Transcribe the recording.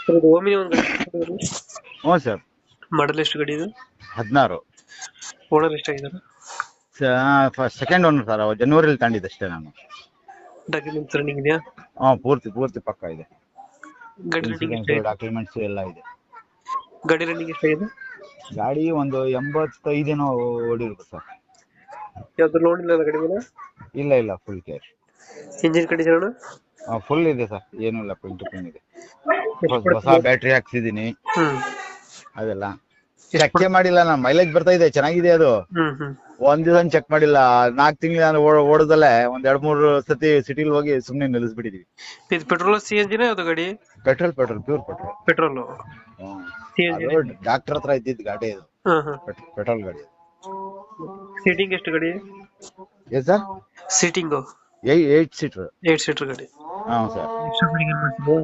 Sir ಇದು Omni ಒಂದು ಗಾಡಿ ಹ್ಞೂ ಸರ್. ಮಾಡಲ್ ಎಷ್ಟು ಗಾಡಿ ಇದು? 16. ಓನರ್ ಎಷ್ಟಾಗಿದ್ದಾರೆ? Second owner sir. ಜನವರಿಲಿ ತಗೊಂಡಿದ್ದೆ ಅಷ್ಟೇ ನಾನು. ಡಾಕ್ಯುಮೆಂಟ್ಸ್ ರನ್ನಿಂಗ್ ಇದೆಯಾ? ಪೂರ್ತಿ ಪಕ್ಕ ಇದೆ. ಗಾಡಿ ರನ್ನಿಂಗ್ ಇನ್ಸೂರೆನ್ಸ್ ಎಷ್ಟಾಗಿದೆ? ಡಾಕ್ಯುಮೆಂಟ್ಸ್ ಎಲ್ಲ ಇದೆ. ಗಾಡಿ ರನ್ನಿಂಗ್ ಎಷ್ಟಾಗಿದೆ? ಗಾಡಿ ಒಂದು 85 ಏನೋ ಓಡಿರುತ್ತೆ ಸರ್. ಯಾವ್ದು ಲೋನ್ ಇಲ್ಲ ಗಾಡಿ ಮೇಲೆ? ಇಲ್ಲ full cash. Engine condition? Full ಇದೆ ಸರ್, ಏನೂ ಇಲ್ಲ, ಪಿನ್ ಟು ಪಿನ್ ಇದೆ. ಎಷ್ಟು ಹೊಸ ಬ್ಯಾಟ್ರಿ ಹಾಕ್ಸಿದೀನಿ. ಹ್ಮ್ ಅದೆಲ್ಲ ಚೆಕ್ ಮಾಡಿಲ್ಲ ನಾನು. ಮೈಲೇಜ್ ಬರ್ತಾ ಇದೆ, ಚೆನ್ನಾಗಿದೆ ಅದು. ಹ್ಮ್ ಒಂದ್ ದಿವಸ ಚೆಕ್ ಮಾಡಿಲ್ಲ. 4 ತಿಂಗಳು ನಾನು ಓಡದಲ್ಲೇ ಒಂದ್ 2-3 ಸತಿ ಸಿಟಿಲಿ ಹೋಗಿ ಸುಮ್ನೆ ನಿಲ್ಲಿಸ್ಬಿಟ್ಟಿದೀವಿ. ಇದು ಪೆಟ್ರೋಲ್ CNG ಯಾವ್ದು ಗಾಡಿ? Petrol pure petrol. Petrol. Doctor ಹತ್ರ ಇದ್ದಿದ್ದು ಗಾಡಿ ಇದು. ಪೆಟ್ರೋಲ್ ಗಾಡಿ. ಸೀಟಿಂಗ್ ಎಷ್ಟು ಗಾಡಿ? ಏ ಸರ್, ಸೀಟಿಂಗ್ 8 ಸೀಟರ್. 8 ಸೀಟರ್ ಗಾಡಿ. ಹಾ ಸರ್. ಎಕ್ಸ್ಟ್ರಾ ಫಿಟ್ಟಿಂಗ್ ಏನ್ ಮಾಡ್ಸಿದ್ಯಾ?